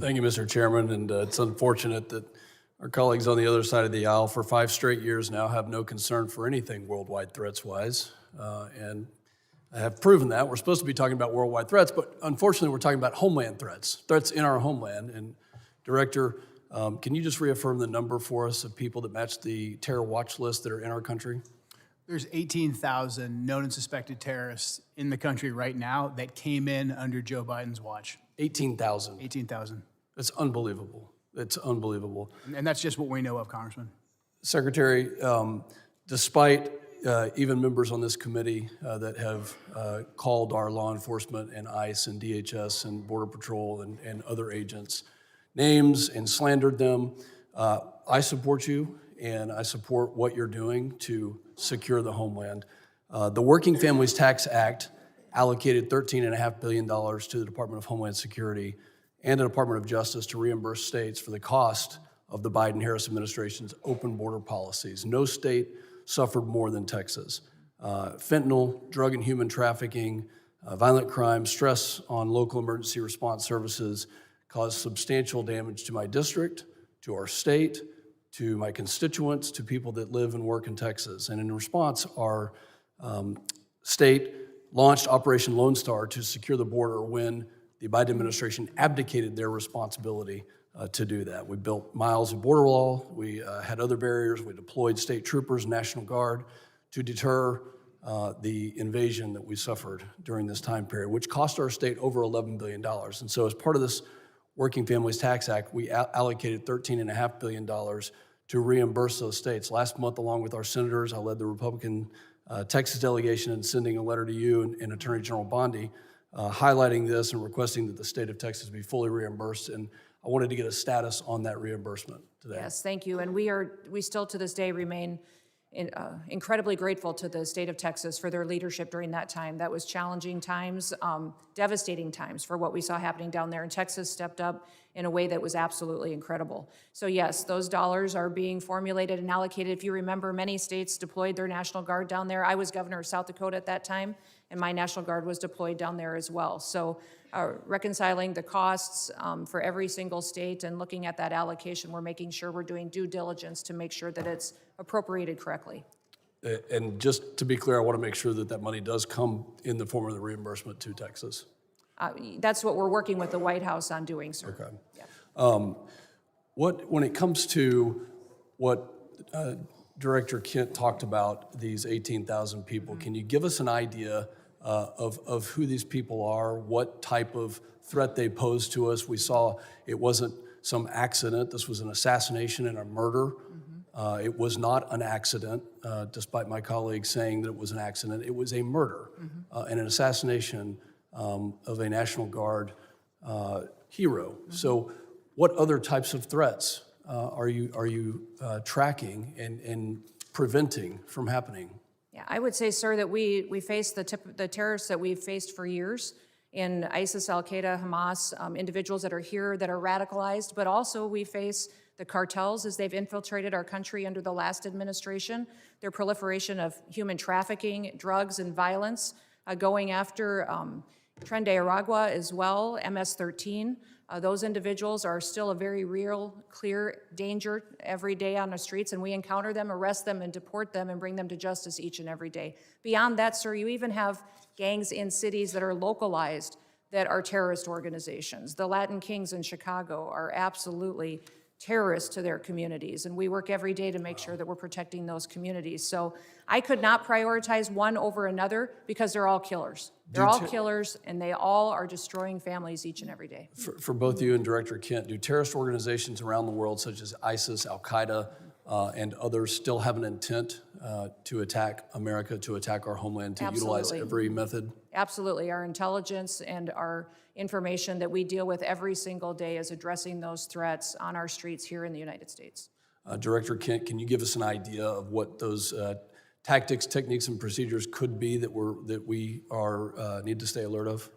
Thank you, Mr. Chairman, and it's unfortunate that our colleagues on the other side of the aisle for 5 straight years now have no concern for anything worldwide threats-wise, and I have proven that. We're supposed to be talking about worldwide threats, but unfortunately we're talking about homeland threats in our homeland. And Director, can you just reaffirm the number for us of people that match the terror watch list that are in our country? There's 18,000 known and suspected terrorists in the country right now that came in under Joe Biden's watch. 18,000. 18,000. That's unbelievable. It's unbelievable. And that's just what we know of, Congressman. Secretary, despite even members on this committee that have called our law enforcement and ICE and DHS and Border Patrol and other agents names and slandered them, I support you and I support what you're doing to secure the homeland. The Working Families Tax Act allocated $13.5 billion to the Department of Homeland Security and the Department of Justice to reimburse states for the cost of the Biden-Harris administration's open border policies. No state suffered more than Texas. Fentanyl, drug and human trafficking, violent crime, stress on local emergency response services caused substantial damage to my district, to our state, to my constituents, to people that live and work in Texas. And in response, our state launched Operation Lone Star to secure the border when the Biden administration abdicated their responsibility to do that. We built miles of border wall, we had other barriers, we deployed state troopers, National Guard to deter the invasion that we suffered during this time period, which cost our state over $11 billion. And so as part of this Working Families Tax Act, we allocated $13.5 billion to reimburse those states. Last month, along with our senators, I led the Republican Texas delegation in sending a letter to you and Attorney General Bondi highlighting this and requesting that the state of Texas be fully reimbursed. And I wanted to get a status on that reimbursement today. Yes, thank you. And we still to this day remain incredibly grateful to the state of Texas for their leadership during that time. That was challenging times, devastating times for what we saw happening down there. And Texas stepped up in a way that was absolutely incredible. So yes, those dollars are being formulated and allocated. If you remember, many states deployed their National Guard down there. I was governor of South Dakota at that time, and my National Guard was deployed down there as well. So reconciling the costs for every single state and looking at that allocation, we're making sure we're doing due diligence to make sure that it's appropriated correctly. And just to be clear, I want to make sure that that money does come in the form of the reimbursement to Texas. That's what we're working with the White House on doing, sir. Okay. Yeah. When it comes to what Director Kent talked about, these 18,000 people, can you give us an idea of who these people are, what type of threat they pose to us? We saw it wasn't some accident. This was an assassination and a murder. It was not an accident, despite my colleagues saying that it was an accident. It was a murder and an assassination of a National Guard hero. So what other types of threats are you tracking and preventing from happening? Yeah, I would say, sir, that we face the terrorists that we've faced for years in ISIS, Al-Qaeda, Hamas, individuals that are here that are radicalized, but also we face the cartels as they've infiltrated our country under the last administration, their proliferation of human trafficking, drugs, and violence, going after Tren de Aragua as well, MS-13. Those individuals are still a very real, clear danger every day on the streets, and we encounter them, arrest them, and deport them and bring them to justice each and every day. Beyond that, sir, you even have gangs in cities that are localized that are terrorist organizations. The Latin Kings in Chicago are absolutely terrorists to their communities, and we work every day to make sure that we're protecting those communities. So I could not prioritize one over another because they're all killers. They're all killers, and they all are destroying families each and every day. For both you and Director Kent, do terrorist organizations around the world, such as ISIS, Al-Qaeda, and others, still have an intent to attack America, to attack our homeland, to utilize every method? Absolutely. Our intelligence and our information that we deal with every single day is addressing those threats on our streets here in the United States. Director Kent, can you give us an idea of what those tactics, techniques, and procedures could be that we need to stay alert of?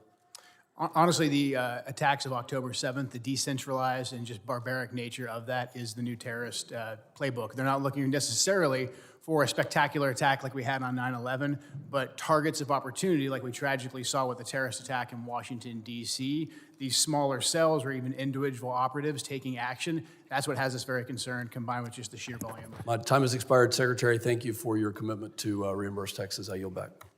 Honestly, the attacks of October 7th, the decentralized and just barbaric nature of that is the new terrorist playbook. They're not looking necessarily for a spectacular attack like we had on 9/11, but targets of opportunity like we tragically saw with the terrorist attack in Washington, D.C., these smaller cells or even individual operatives taking action, that's what has us very concerned, combined with just the sheer volume. My time has expired, Secretary. Thank you for your commitment to reimburse taxes. I yield back.